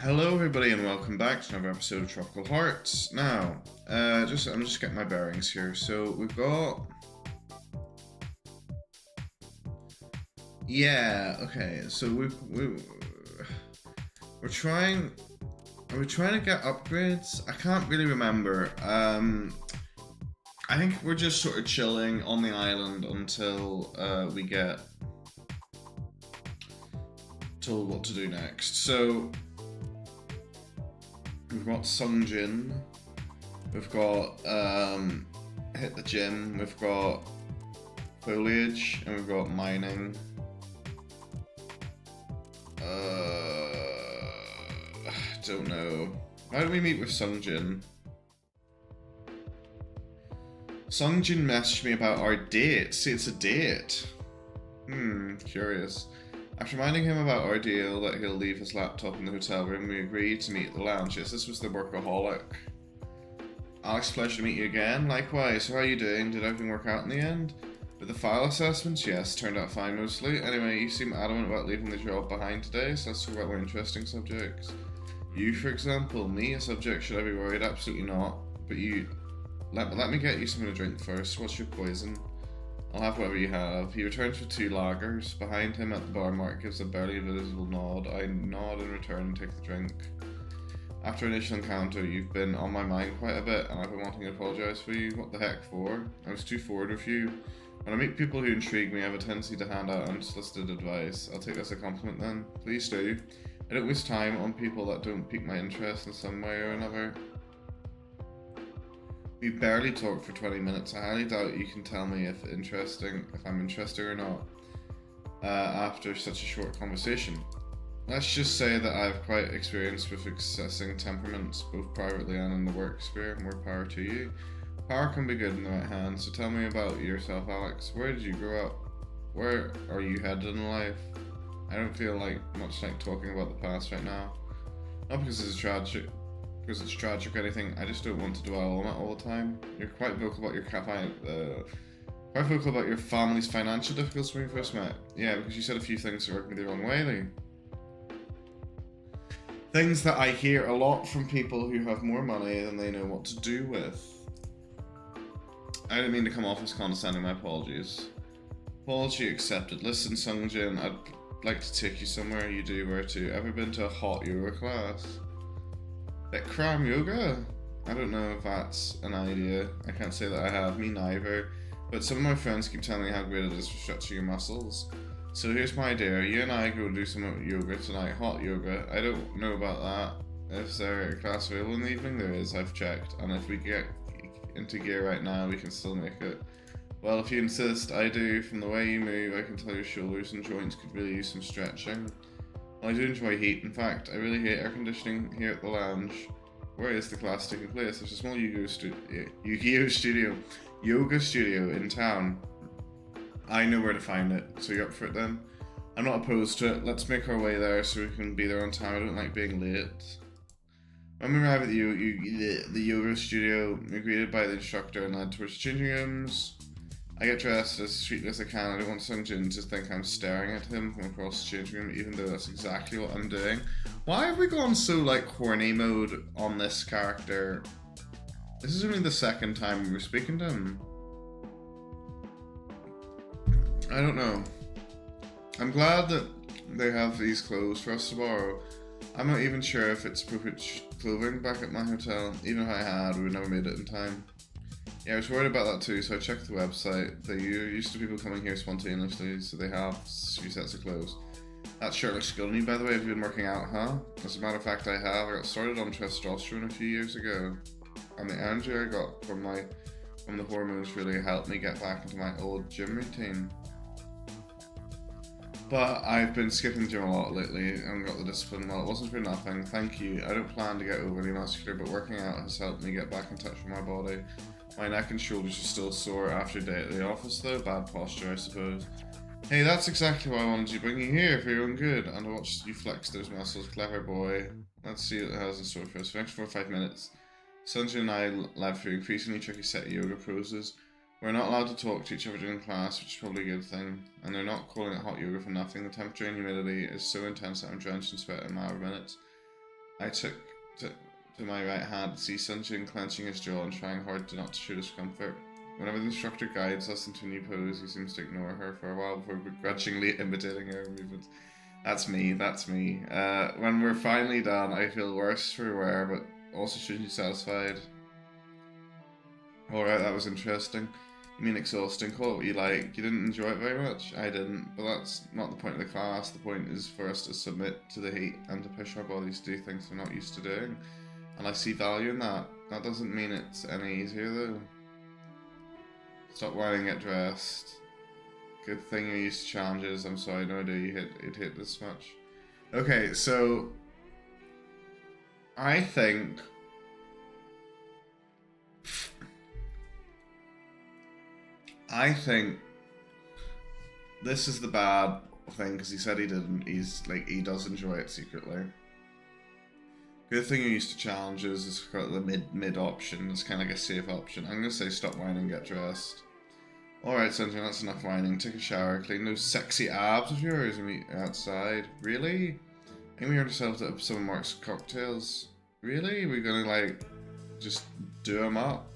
Hello, everybody, and welcome back to another episode of Tropical Hearts. Now, I'm just getting my bearings here. So we've got, yeah, okay. So we're trying, are we trying to get upgrades? I can't really remember. I think we're just sort of chilling on the island until we get told what to do next. So we've got Sungjin. We've got hit the gym. We've got foliage, and we've got mining. Don't know. Why do we meet with Sungjin? Sungjin messaged me about our date. See, it's a date. Curious. After reminding him about our deal that he'll leave his laptop in the hotel room, we agreed to meet at the lounge. Yes, this was the workaholic. Alex, pleasure to meet you again. Likewise, how are you doing? Did everything work out in the end? With the file assessments? Yes, turned out fine mostly. Anyway, you seem adamant about leaving the job behind today, so let's talk about more interesting subjects. You, for example. Me, a subject, should I be worried? Absolutely not. But you... Let me get you something to drink first. What's your poison? I'll have whatever you have. He returns with 2 lagers. Behind him at the bar, Mark gives a barely visible nod. I nod in return and take the drink. After initial encounter, you've been on my mind quite a bit, and I've been wanting to apologise for you. What the heck for? I was too forward with you. When I meet people who intrigue me, I have a tendency to hand out unsolicited advice. I'll take this as a compliment then. Please do. I don't waste time on people that don't pique my interest in some way or another. We barely talked for 20 minutes. I highly doubt you can tell me if I'm interested or not, after such a short conversation. Let's just say that I've quite experience with accessing temperaments, both privately and in the work sphere. More power to you. Power can be good in the right hands, so tell me about yourself, Alex. Where did you grow up? Where are you headed in life? I don't feel much like talking about the past right now. Not because it's tragic or anything. I just don't want to dwell on it all the time. You're quite vocal about your family's financial difficulties when we first met. Yeah, because you said a few things that rubbed me the wrong way, Lee. Things that I hear a lot from people who have more money than they know what to do with. I didn't mean to come off as condescending. My apologies. Apology accepted. Listen, Sungjin, I'd like to take you somewhere. You do where to? Ever been to a hot yoga class? Bikram yoga? I don't know if that's an idea. I can't say that I have. Me neither. But some of my friends keep telling me how great it is for stretching your muscles. So here's my idea. You and I go do some yoga tonight. Hot yoga. I don't know about that. Is there a class available in the evening? There is. I've checked. And if we get into gear right now, we can still make it. Well, if you insist, I do. From the way you move, I can tell your shoulders and joints could really use some stretching. Well, I do enjoy heat. In fact, I really hate air conditioning here at the lounge. Where is the class taking place? There's a small yoga studio in town. I know where to find it, so you're up for it then? I'm not opposed to it. Let's make our way there so we can be there on time. I don't like being late. When we arrive at the yoga studio, we're greeted by the instructor and led towards the changing rooms. I get dressed as sweetly as I can. I don't want Sungjin to think I'm staring at him from across the changing room, even though that's exactly what I'm doing. Why have we gone so horny mode on this character? This is only the second time we were speaking to him. I don't know. I'm glad that they have these clothes for us to borrow. I'm not even sure if it's appropriate clothing back at my hotel. Even if I had, we would never made it in time. Yeah, I was worried about that too, so I checked the website. They're used to people coming here spontaneously, so they have a few sets of clothes. That shirt looks good on you, by the way. Have you been working out, huh? As a matter of fact, I have. I got started on testosterone a few years ago, and the energy I got from the hormones really helped me get back into my old gym routine. But I've been skipping the gym a lot lately and got the discipline. Well, it wasn't for nothing. Thank you. I don't plan to get overly muscular, but working out has helped me get back in touch with my body. My neck and shoulders are still sore after a day at the office though. Bad posture, I suppose. Hey, that's exactly why I wanted to bring you here, for your own good, and to watch you flex those muscles. Clever boy. Let's see what it has in store for us. For the next 4 or 5 minutes, Sunjin and I led through increasingly tricky set of yoga poses. We're not allowed to talk to each other during class, which is probably a good thing. And they're not calling it hot yoga for nothing. The temperature and humidity is so intense that I'm drenched in sweat in a matter of minutes. I took to my right hand to see Sunjin clenching his jaw and trying hard not to show discomfort. Whenever the instructor guides us into a new pose, he seems to ignore her for a while before begrudgingly imitating her movements. That's me, that's me. When we're finally done, I feel worse for wear, but also shouldn't be satisfied. Alright, that was interesting. You mean exhausting? Call it what you like. You didn't enjoy it very much? I didn't, but that's not the point of the class. The point is for us to submit to the heat and to push our bodies to do things we're not used to doing. And I see value in that. That doesn't mean it's any easier though. Stop whining, get dressed. Good thing you're used to challenges. I'm sorry, no idea it hit this much. Okay, so I think this is the bad thing because he said he didn't. He's like, he does enjoy it secretly. Good thing you're used to challenges. It's got the mid option. It's kind of like a safe option. I'm gonna say stop whining, get dressed. Alright, Sunshine, that's enough whining. Take a shower, clean those sexy abs of yours and meet outside. Really? And we heard ourselves at some of Mark's cocktails. Really? We're gonna like just do them up?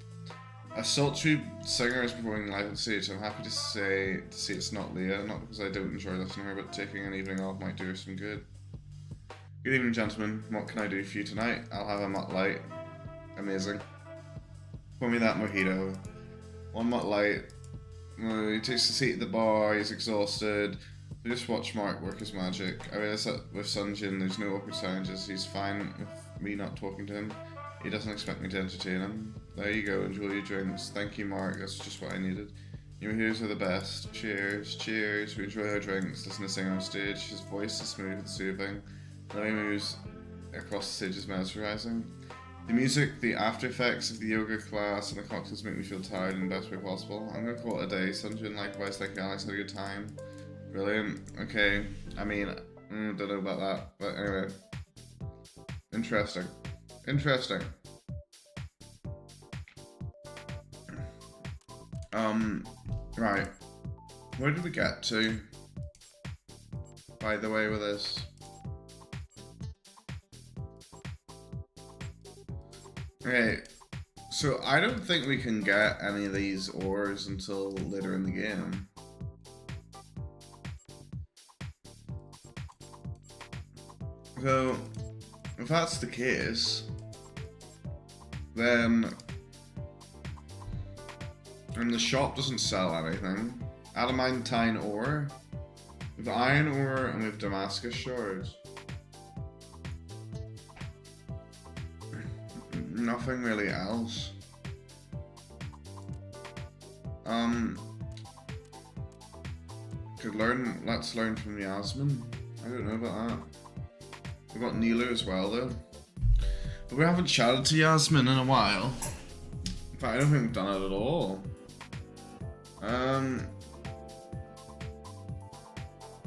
A sultry singer is performing live on stage. I'm happy to see it's not Leah, not because I don't enjoy listening to her, but taking an evening off might do her some good. Good evening, gentlemen. What can I do for you tonight? I'll have a Mutt Light. Amazing. Pour me that mojito. One Mutt Light. He takes a seat at the bar. He's exhausted. We just watch Mark work his magic. I mean, it's with Sunjin. There's no awkward challenges. He's fine with me not talking to him. He doesn't expect me to entertain him. There you go, enjoy your drinks. Thank you, Mark, that's just what I needed. Your heroes are the best. Cheers, cheers. We enjoy our drinks, listen to sing on stage. His voice is smooth and soothing. The way he moves across the stage is mesmerizing. The music, the after effects of the yoga class, and the cocktails make me feel tired in the best way possible. I'm gonna call it a day. Sunjin, likewise, thank you, Alex, had a good time. Brilliant. Okay, I mean, don't know about that, but anyway. Interesting. Interesting. Right. Where did we get to? By the way, with this. Okay. So I don't think we can get any of these ores until later in the game. So, if that's the case, then, and the shop doesn't sell anything. Adamantine ore. We have iron ore and we have Damascus shards. Nothing really else. Let's learn from Yasmin. I don't know about that. We've got Nellu as well though. But we haven't chatted to Yasmin in a while. In fact, I don't think we've done it at all.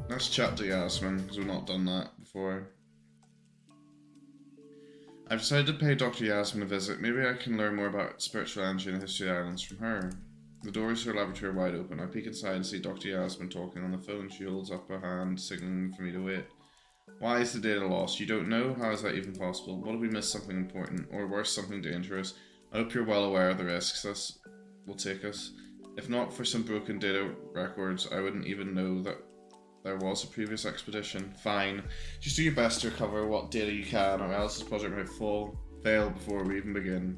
Let's chat to Yasmin, because we've not done that before. I've decided to pay Dr. Yasmin a visit. Maybe I can learn more about spiritual energy and the history of the islands from her. The doors to her laboratory are wide open. I peek inside and see Dr. Yasmin talking on the phone. She holds up her hand, signaling for me to wait. Why is the data lost? You don't know? How is that even possible? What if we missed something important? Or worse, something dangerous? I hope you're well aware of the risks this will take us. If not for some broken data records, I wouldn't even know that there was a previous expedition. Fine. Just do your best to recover what data you can, or else this project might fail before we even begin.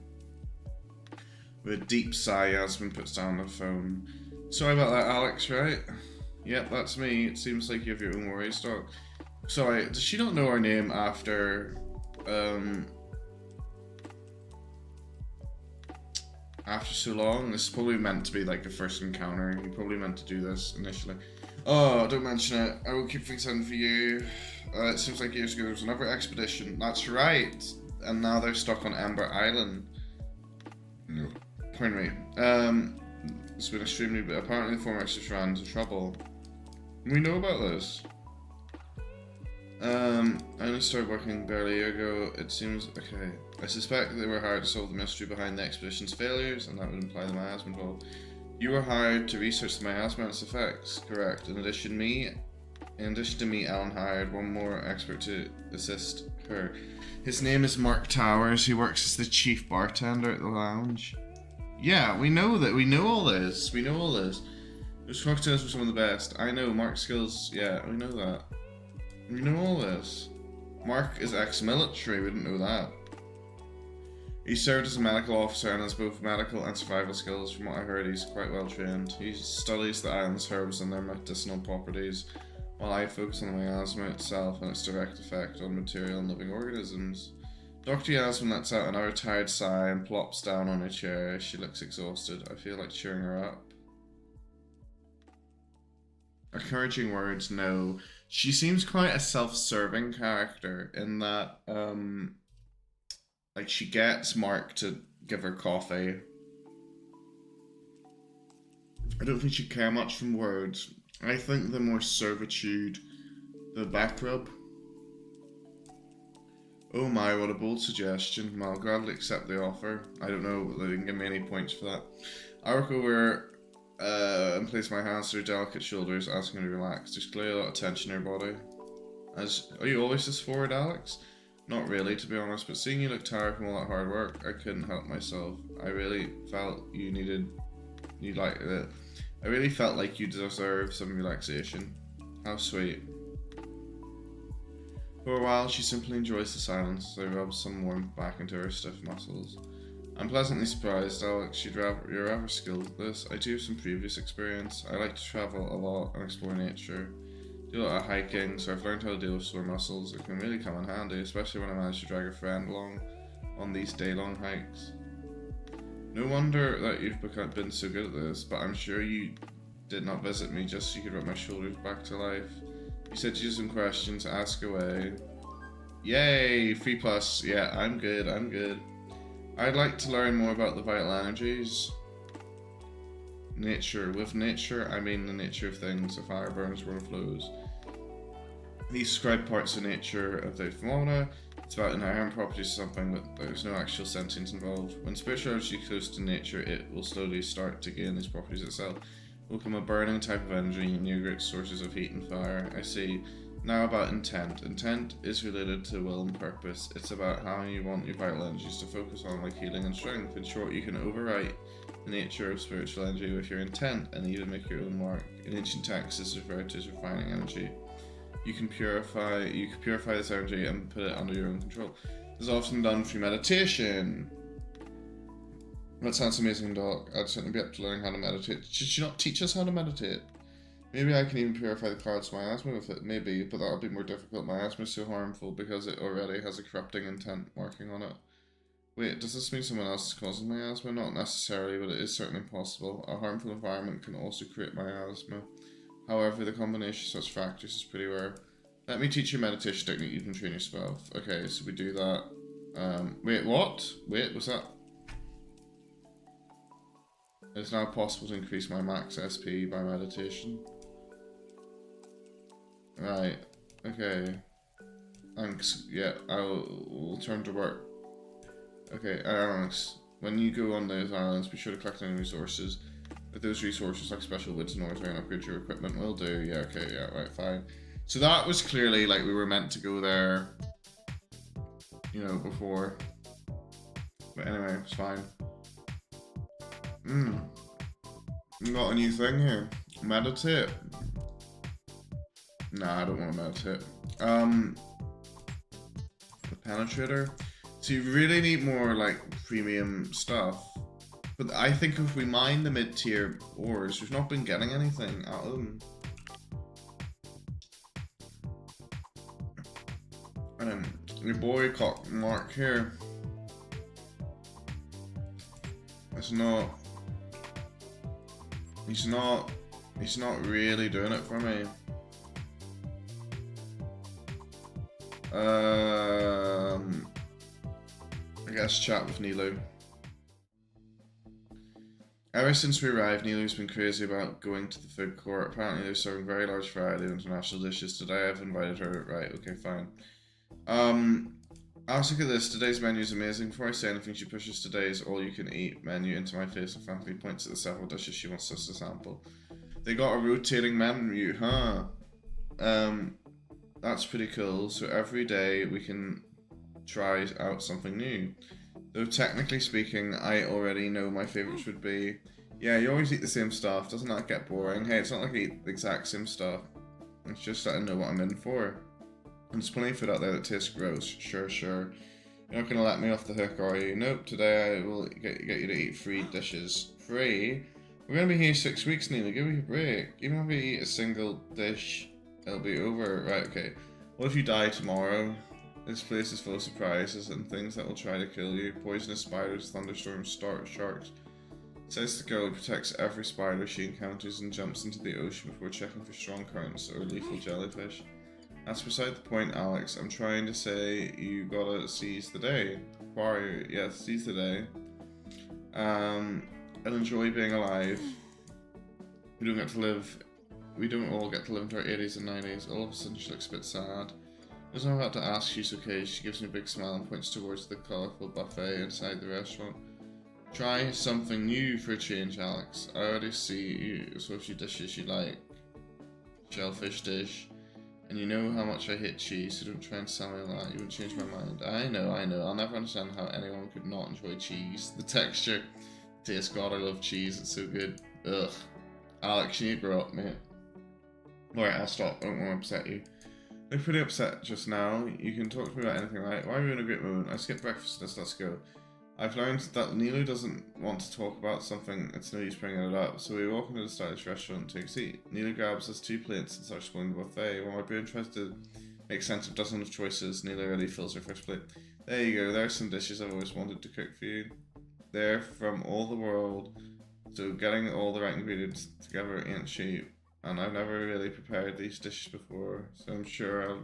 With a deep sigh, Yasmin puts down the phone. Sorry about that, Alex, right? Yep, that's me. It seems like you have your own worries, dog. Sorry, does she not know our name after so long? This is probably meant to be like the first encounter. You probably meant to do this initially. Oh, don't mention it. I will keep things in for you. It seems like years ago there was another expedition. That's right. And now they're stuck on Ember Island. No. Pardon me. It's been extremely, but apparently the former extras ran into trouble. We know about this. I only started working barely a year ago. It seems okay. I suspect they were hired to solve the mystery behind the expedition's failures, and that would imply the miasma involved. You were hired to research the miasma and its effects, correct? In addition to me, Alan hired one more expert to assist Booker. His name is Mark Towers. He works as the chief bartender at the lounge. Yeah, we know that. We know all this. We know all this. Those cocktails were some of the best. I know, Mark's skills. Yeah, we know that. We know all this. Mark is ex-military. We didn't know that. He served as a medical officer and has both medical and survival skills. From what I heard, he's quite well trained. He studies the island's herbs and their medicinal properties, while I focus on the miasma itself and its direct effect on material and living organisms. Dr. Yasmin lets out another tired sigh and plops down on her chair. She looks exhausted. I feel like cheering her up. Encouraging words, no. She seems quite a self-serving character in that, like, she gets Mark to give her coffee. I don't think she'd care much from words. I think the more servitude, the back rub. Oh my, what a bold suggestion. I'll gladly accept the offer. I don't know, but they didn't give me any points for that. I work over and place my hands to her delicate shoulders, asking her to relax. There's clearly a lot of tension in her body. Are you always this forward, Alex? Not really, to be honest, but seeing you look tired from all that hard work, I couldn't help myself. I really felt you deserve some relaxation. How sweet. For a while, she simply enjoys the silence as I rub some warmth back into her stiff muscles. I'm pleasantly surprised, Alex. You're rather skilled at this. I do have some previous experience. I like to travel a lot and explore nature. Do a lot of hiking, so I've learned how to deal with sore muscles. It can really come in handy, especially when I manage to drag a friend along on these day-long hikes. No wonder that you've been so good at this, but I'm sure you did not visit me just so you could rub my shoulders back to life. You said you had some questions, ask away. Yay, 3+. Yeah, I'm good. I'd like to learn more about the vital energies. Nature. With nature, I mean the nature of things. If fire burns, water flows. These describe parts of nature of the phenomena. It's about inherent properties of something, but there's no actual sentience involved. When spirituality is close to nature, it will slowly start to gain these properties itself. It will become a burning type of energy near great sources of heat and fire. I see. Now about intent. Intent is related to will and purpose. It's about how you want your vital energies to focus on, like healing and strength. In short, you can overwrite the nature of spiritual energy with your intent and even make your own mark. In ancient texts, this is referred to as refining energy. You can purify this energy and put it under your own control. This is often done through meditation. That sounds amazing, Doc. I'd certainly be up to learning how to meditate. Should she not teach us how to meditate? Maybe I can even purify the clouds of miasma with it. Maybe, but that'll be more difficult. Miasma is so harmful because it already has a corrupting intent marking on it. Wait, does this mean someone else is causing miasma? Not necessarily, but it is certainly possible. A harmful environment can also create miasma. However, the combination of such factors is pretty rare. Let me teach you a meditation technique you can train yourself. Okay, so we do that. Wait, what? Wait, what's that? It's now possible to increase my max SP by meditation. Right, okay. Thanks, yeah, we'll turn to work. Okay, Alex, when you go on those islands, be sure to collect any resources. With those resources, like special woods and ores, and upgrade your equipment, will do. Yeah, okay, yeah, right, fine. So that was clearly, like, we were meant to go there, you know, before. But anyway, it's fine. Got a new thing here. Meditate. Nah, I don't want to meditate. The penetrator. So you really need more like premium stuff. But I think if we mine the mid-tier ores, we've not been getting anything out of them. Your boycott Mark here. It's not. He's not really doing it for me. I guess chat with Nellu. Ever since we arrived, Nellu's been crazy about going to the food court. Apparently they're serving very large variety of international dishes. Today I've invited her. Right, okay, fine. Alex, look at this. Today's menu is amazing. Before I say anything, she pushes today's all-you-can-eat menu into my face and frankly points at the several dishes she wants us to sample. They got a rotating menu, huh? That's pretty cool. So every day we can try out something new. Though technically speaking, I already know my favourites would be, yeah, you always eat the same stuff, doesn't that get boring? Hey, it's not like I eat the exact same stuff, it's just that I know what I'm in for. And there's plenty of food out there that tastes gross, sure. You're not going to let me off the hook, are you? Nope, today I will get you to eat 3 dishes. Free? We're going to be here 6 weeks, Neely, give me a break. Even if we eat a single dish, it'll be over. Right, okay. What if you die tomorrow? This place is full of surprises and things that will try to kill you. Poisonous spiders, thunderstorms, sharks. Says the girl who protects every spider she encounters and jumps into the ocean before checking for strong currents or lethal jellyfish. That's beside the point, Alex. I'm trying to say you gotta seize the day. Warrior, yes, seize the day. And enjoy being alive. We don't all get to live into our 80s and 90s. All of a sudden she looks a bit sad. As I'm about to ask, she's okay. She gives me a big smile and points towards the colourful buffet inside the restaurant. Try something new for a change, Alex. I already see you so few dishes you like. Shellfish dish. And you know how much I hate cheese, so don't try and sell me that. You won't change my mind. I know. I'll never understand how anyone could not enjoy cheese. The texture. Taste, God, I love cheese. It's so good. Ugh. Alex, you need to grow up, mate. Alright, I'll stop. I don't want to upset you. I'm pretty upset just now. You can talk to me about anything, right? Why are we in a great mood? I skipped breakfast. Let's go. I've learned that Nellu doesn't want to talk about something. It's no use bringing it up. So we walk into the stylish restaurant and take a seat. Nellu grabs us 2 plates and starts exploring the buffet. While my brain tries to make sense of dozens of choices, Nellu already fills her first plate. There you go. There's some dishes I've always wanted to cook for you. They're from all the world. So getting all the right ingredients together ain't cheap. And I've never really prepared these dishes before, so I'm sure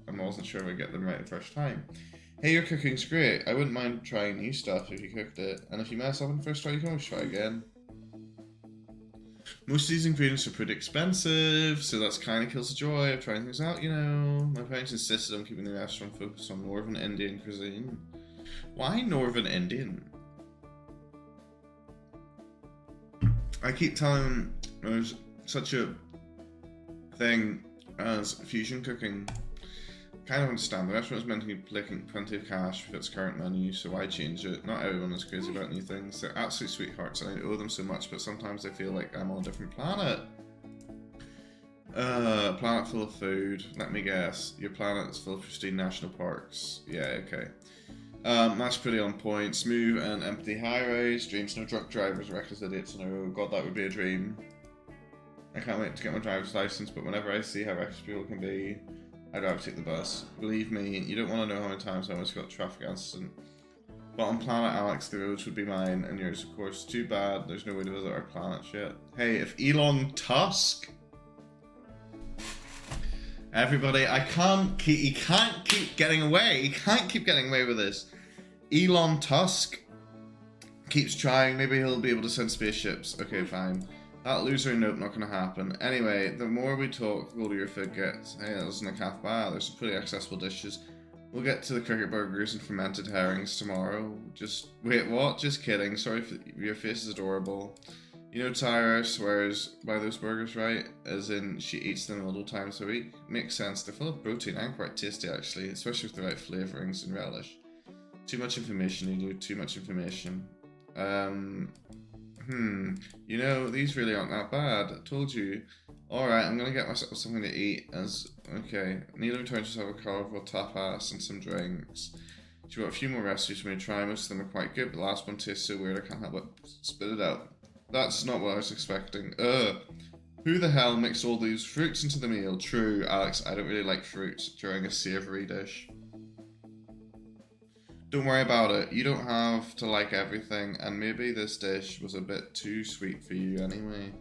I wasn't sure if I get them right the first time. Hey, your cooking's great. I wouldn't mind trying new stuff if you cooked it, and if you mess up in the first try, you can always try again. Most of these ingredients are pretty expensive, so that's kind of kills the joy of trying things out, you know. My parents insisted on keeping the restaurant focused on Northern Indian cuisine. Why Northern Indian? I keep telling them there's such a thing as fusion cooking. Kind of understand. The restaurant is meant to be making plenty of cash with its current menu, so why change it? Not everyone is crazy about new things. They're absolute sweethearts and I owe them so much, but sometimes I feel like I'm on a different planet. Planet full of food. Let me guess. Your planet is full of pristine national parks. Yeah, okay. That's pretty on point. Smooth and empty highways. Dreams no drunk drivers, reckless idiots on the road. God, that would be a dream. I can't wait to get my driver's license, but whenever I see how reckless people can be, I'd rather take the bus. Believe me, you don't want to know how many times I almost got a traffic accident. But on planet Alex, the roads would be mine, and yours, of course. Too bad there's no way to visit our planet yet. Hey, if Elon Tusk... Everybody, he can't keep getting away. He can't keep getting away with this. Elon Tusk keeps trying. Maybe he'll be able to send spaceships. Okay, fine. That loser, nope, not gonna happen. Anyway, the more we talk, the older your food gets. Hey, that wasn't a half bad. There's some pretty accessible dishes. We'll get to the cricket burgers and fermented herrings tomorrow. Wait, what? Just kidding. Sorry, your face is adorable. You know Tyra swears by those burgers, right? As in, she eats them multiple times a week. Makes sense. They're full of protein and quite tasty, actually, especially with the right flavorings and relish. Too much information, you do. Too much information. You know, these really aren't that bad. I told you. Alright, I'm gonna get myself something to eat okay. Nellu returns to have a colourful tapas and some drinks. She brought a few more recipes for me to try. Most of them are quite good, but the last one tastes so weird I can't help but spit it out. That's not what I was expecting. Who the hell mixed all these fruits into the meal? True, Alex, I don't really like fruits during a savoury dish. Don't worry about it. You don't have to like everything, and maybe this dish was a bit too sweet for you anyway.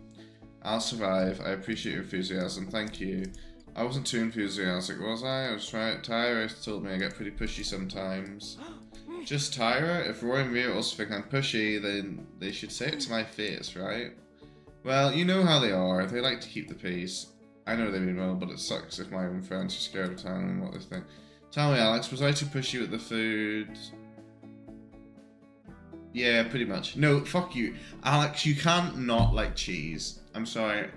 I'll survive. I appreciate your enthusiasm. Thank you. I wasn't too enthusiastic, was I? I was trying. Tyra told me I get pretty pushy sometimes. Just Tyra? If Roy and Rhea also think I'm pushy, then they should say it to my face, right? Well, you know how they are. They like to keep the peace. I know they mean well, but it sucks if my own friends are scared of telling them what they think. Tell me, Alex, was I too pushy with the food? Yeah, pretty much. No, fuck you. Alex, you can't not like cheese. I'm sorry.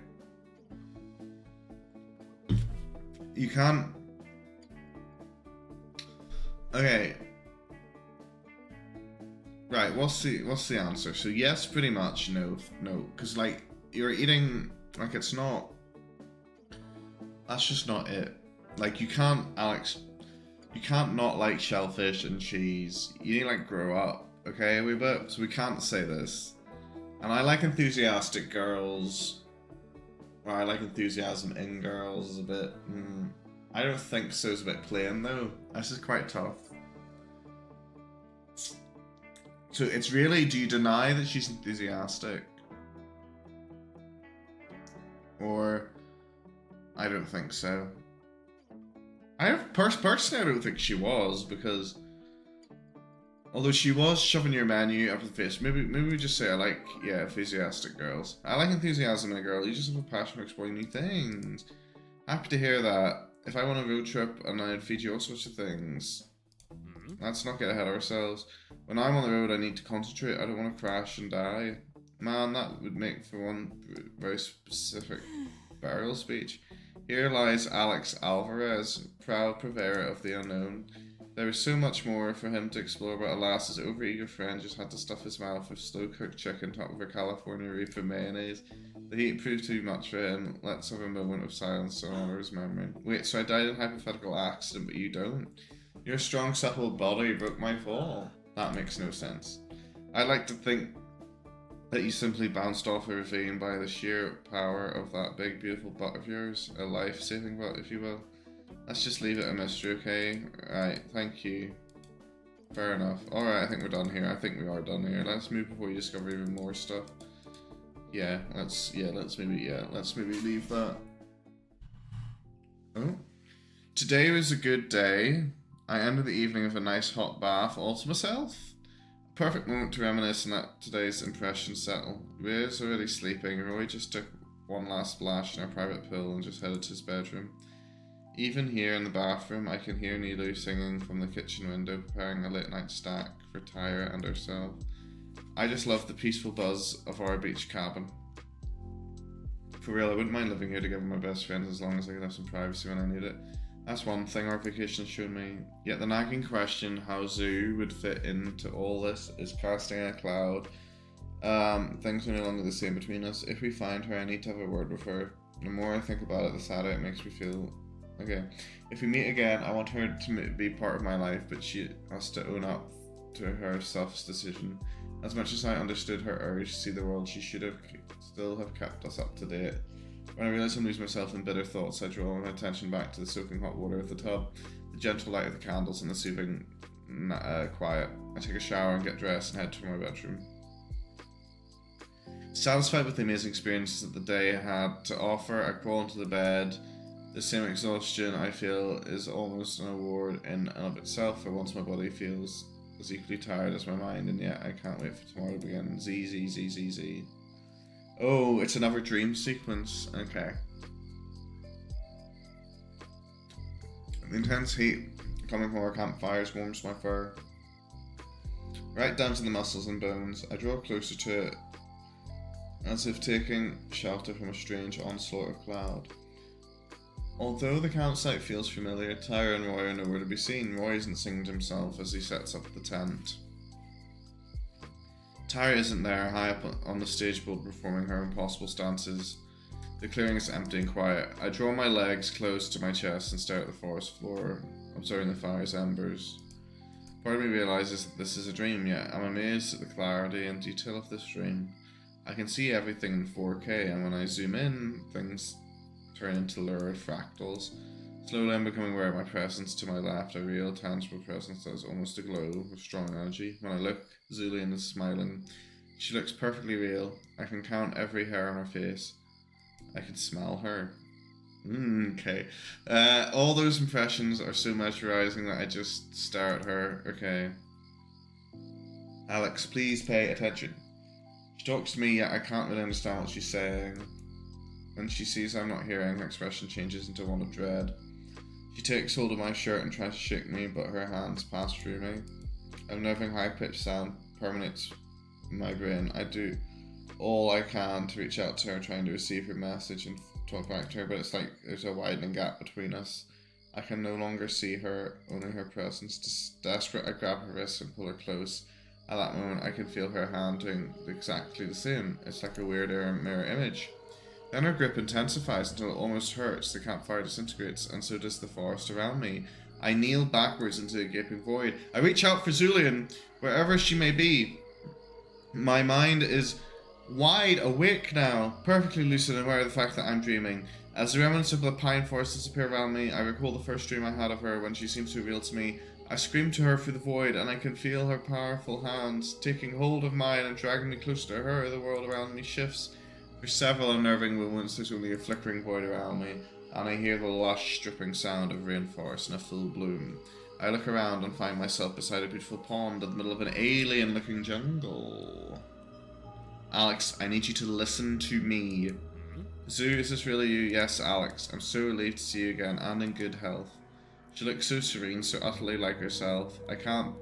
You can't... Okay. Right, what's the answer? So yes, pretty much, no, because like you're eating, like it's not. That's just not it. Like you can't, Alex. You can't not like shellfish and cheese. You need to like grow up, okay? So we can't say this. And I like enthusiastic girls. Or I like enthusiasm in girls a bit. I don't think so's a bit plain though. This is quite tough. So it's really, do you deny that she's enthusiastic? Or, I don't think so. Personally, I don't think she was, because although she was shoving your menu up the face, maybe we just say I like, yeah, enthusiastic girls. I like enthusiasm in a girl. You just have a passion for exploring new things. Happy to hear that. If I want a road trip and I'd feed you all sorts of things. Let's not get ahead of ourselves. When I'm on the road, I need to concentrate. I don't want to crash and die. Man, that would make for one very specific burial speech. Here lies Alex Alvarez, proud purveyor of the unknown. There was so much more for him to explore, but alas, his overeager friend just had to stuff his mouth with slow-cooked chicken topped with California Reaper mayonnaise. The heat proved too much for him. Let's have a moment of silence to honor his memory. Wait, so I died in a hypothetical accident, but you don't? Your strong, supple body broke my fall. That makes no sense. I like to think that you simply bounced off a ravine by the sheer power of that big, beautiful butt of yours. A life-saving butt, if you will. Let's just leave it a mystery, okay? Right, thank you. Fair enough. Alright, I think we're done here. I think we are done here. Let's move before you discover even more stuff. Let's maybe leave that. Oh. Today was a good day. I ended the evening with a nice hot bath all to myself. A perfect moment to reminisce and let today's impressions settle. Rhea's already sleeping. Roy just took one last splash in our private pool and just headed to his bedroom. Even here in the bathroom, I can hear Nellu singing from the kitchen window, preparing a late night snack for Tyra and herself. I just love the peaceful buzz of our beach cabin. For real, I wouldn't mind living here together with my best friends as long as I can have some privacy when I need it. That's one thing our vacation showed me. Yet the nagging question how Zoo would fit into all this is casting a cloud. Things are no longer the same between us. If we find her, I need to have a word with her. The more I think about it, the sadder it makes me feel. Okay. If we meet again, I want her to be part of my life, but she has to own up to her selfish decision. As much as I understood her urge to see the world, she should have still have kept us up to date. When I realize I'm losing myself in bitter thoughts, I draw my attention back to the soaking hot water of the tub, the gentle light of the candles, and the soothing quiet. I take a shower and get dressed and head to my bedroom. Satisfied with the amazing experiences that the day had to offer, I crawl into the bed. The same exhaustion I feel is almost an award in and of itself, for once my body feels as equally tired as my mind, and yet I can't wait for tomorrow to begin. Z. Oh, it's another dream sequence. Okay. The intense heat coming from our campfires warms my fur. Right down to the muscles and bones, I draw closer to it, as if taking shelter from a strange onslaught of cloud. Although the campsite feels familiar, Tyra and Roy are nowhere to be seen. Roy isn't singing to himself as he sets up the tent. Tyra isn't there, high up on the stage board performing her impossible stances. The clearing is empty and quiet. I draw my legs close to my chest and stare at the forest floor, observing the fire's embers. Part of me realizes that this is a dream, yet I'm amazed at the clarity and detail of this dream. I can see everything in 4K, and when I zoom in, things turn into lurid fractals. Slowly I'm becoming aware of my presence to my left, a real, tangible presence that is almost aglow with strong energy. When I look, Zulian is smiling. She looks perfectly real. I can count every hair on her face. I can smell her. Okay. All those impressions are so mesmerizing that I just stare at her. Okay. Alex, please pay attention. She talks to me, yet I can't really understand what she's saying. When she sees I'm not hearing, her expression changes into one of dread. She takes hold of my shirt and tries to shake me, but her hands pass through me. A nerving high-pitched sound permeates my brain. I do all I can to reach out to her, trying to receive her message and talk back to her, but it's like there's a widening gap between us. I can no longer see her, only her presence. Desperate, I grab her wrist and pull her close. At that moment, I can feel her hand doing exactly the same. It's like a weird mirror image. Then her grip intensifies until it almost hurts. The campfire disintegrates, and so does the forest around me. I kneel backwards into a gaping void. I reach out for Zulian, wherever she may be. My mind is wide awake now, perfectly lucid and aware of the fact that I'm dreaming. As the remnants of the pine forest disappear around me, I recall the first dream I had of her when she seems to reveal to me. I scream to her through the void, and I can feel her powerful hands taking hold of mine and dragging me closer to her. The world around me shifts. For several unnerving moments, there's only a flickering void around me, and I hear the lush, dripping sound of rainforest in a full bloom. I look around and find myself beside a beautiful pond in the middle of an alien-looking jungle. Alex, I need you to listen to me. Zoo, is this really you? Yes, Alex. I'm so relieved to see you again, and in good health. She looks so serene, so utterly like herself. I can't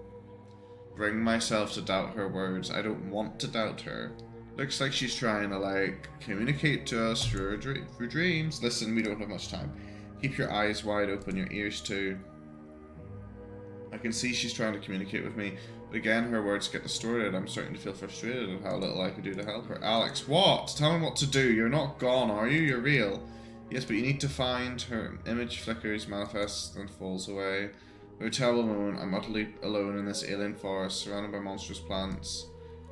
bring myself to doubt her words. I don't want to doubt her. Looks like she's trying to, communicate to us through dreams. Listen, we don't have much time. Keep your eyes wide open, your ears too. I can see she's trying to communicate with me, but again, her words get distorted. I'm starting to feel frustrated at how little I can do to help her. Alex, what? Tell me what to do. You're not gone, are you? You're real. Yes, but you need to find her. Image flickers, manifests, and falls away. A terrible moment. I'm utterly alone in this alien forest, surrounded by monstrous plants.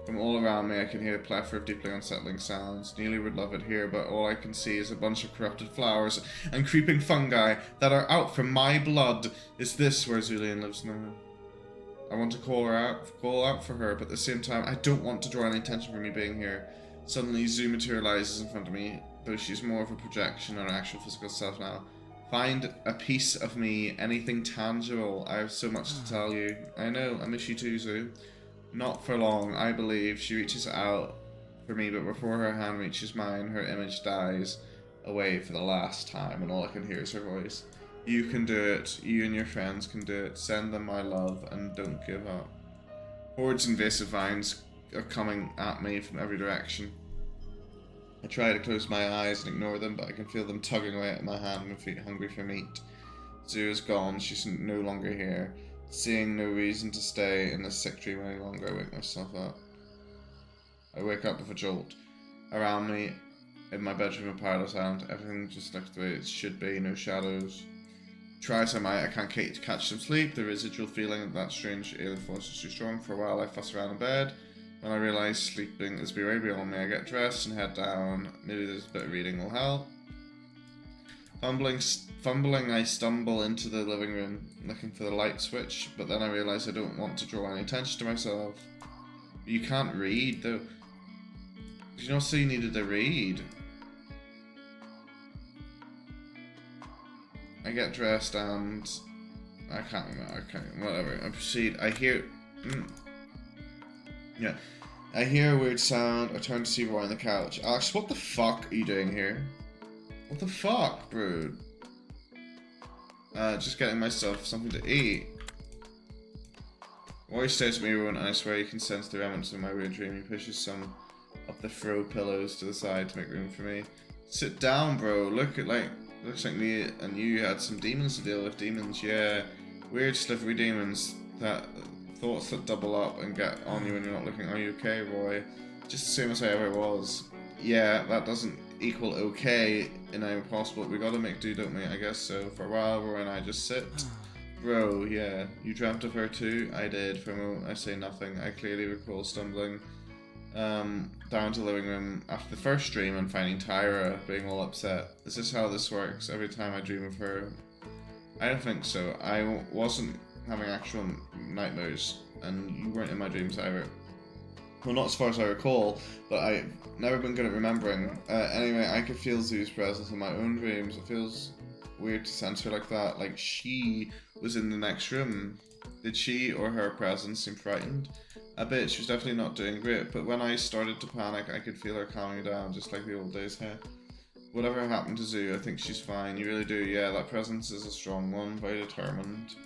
From all around me, I can hear a plethora of deeply unsettling sounds. Nearly would love it here, but all I can see is a bunch of corrupted flowers and creeping fungi that are out for my blood. Is this where Zulian lives now? I want to call out for her, but at the same time, I don't want to draw any attention from me being here. Suddenly, Zoo materializes in front of me, though she's more of a projection or an actual physical self now. Find a piece of me, anything tangible. I have so much to tell you. I know, I miss you too, Zoo. Not for long, I believe. She reaches out for me, but before her hand reaches mine, her image dies away for the last time, and all I can hear is her voice. You can do it. You and your friends can do it. Send them my love, and don't give up. Hordes of invasive vines are coming at me from every direction. I try to close my eyes and ignore them, but I can feel them tugging away at my hand and feet hungry for meat. Zoo is gone. She's no longer here. Seeing no reason to stay in this sick dream any longer, I wake myself up. I wake up with a jolt. Around me, in my bedroom in Paradise Island, everything just looks the way it should be, no shadows. Try as I might, I can't catch some sleep. The residual feeling that strange alien force is too strong. For a while, I fuss around in bed. When I realise sleeping is way beyond me, I get dressed and head down. Maybe there's a bit of reading will help. Fumbling, I stumble into the living room, looking for the light switch, but then I realise I don't want to draw any attention to myself. You can't read, though. Did you not say you needed to read? I get dressed and... I can't remember, whatever. I proceed. I hear... Yeah. I hear a weird sound. I turn to see Roy on the couch. Alex, what the fuck are you doing here? What the fuck, bro? Just getting myself something to eat. Roy stares at me, and I swear you can sense the remnants of my weird dream. He pushes some of the throw pillows to the side to make room for me. Sit down, bro. Looks like me and you had some demons to deal with. Demons, yeah. Weird, slippery demons. Thoughts that double up and get on you when you're not looking. Are you okay, Roy? Just the same as I ever was. Yeah, that doesn't equal okay in a possible. We gotta make do, don't we? I guess so. For a while, Roy and I just sit. Bro, yeah. You dreamt of her too? I did. For a moment, I say nothing. I clearly recall stumbling down to the living room after the first dream and finding Tyra being all upset. Is this how this works? Every time I dream of her? I don't think so. I wasn't having actual nightmares, and you weren't in my dreams either. Well, not as far as I recall, but I've never been good at remembering. Anyway, I could feel Zoo's presence in my own dreams. It feels weird to sense her like that, like she was in the next room. Did she or her presence seem frightened? A bit. She was definitely not doing great, but when I started to panic, I could feel her calming down, just like the old days. Hey, whatever happened to Zoo, I think she's fine. You really do. Yeah, that presence is a strong one, very determined.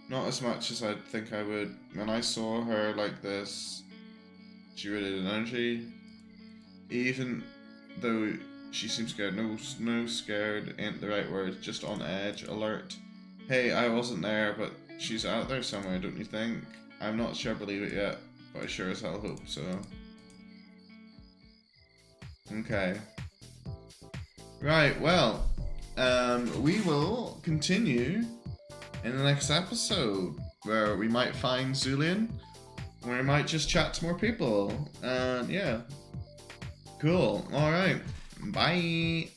Not as much as I'd think I would. When I saw her like this, she radiated energy. Even though she seemed scared, no, scared ain't the right word, just on edge, alert. Hey, I wasn't there, but she's out there somewhere, don't you think? I'm not sure I believe it yet, but I sure as hell hope so. Okay. Right, well, we will continue in the next episode, where we might find Zulian, where we might just chat to more people. Yeah. Cool. Alright. Bye.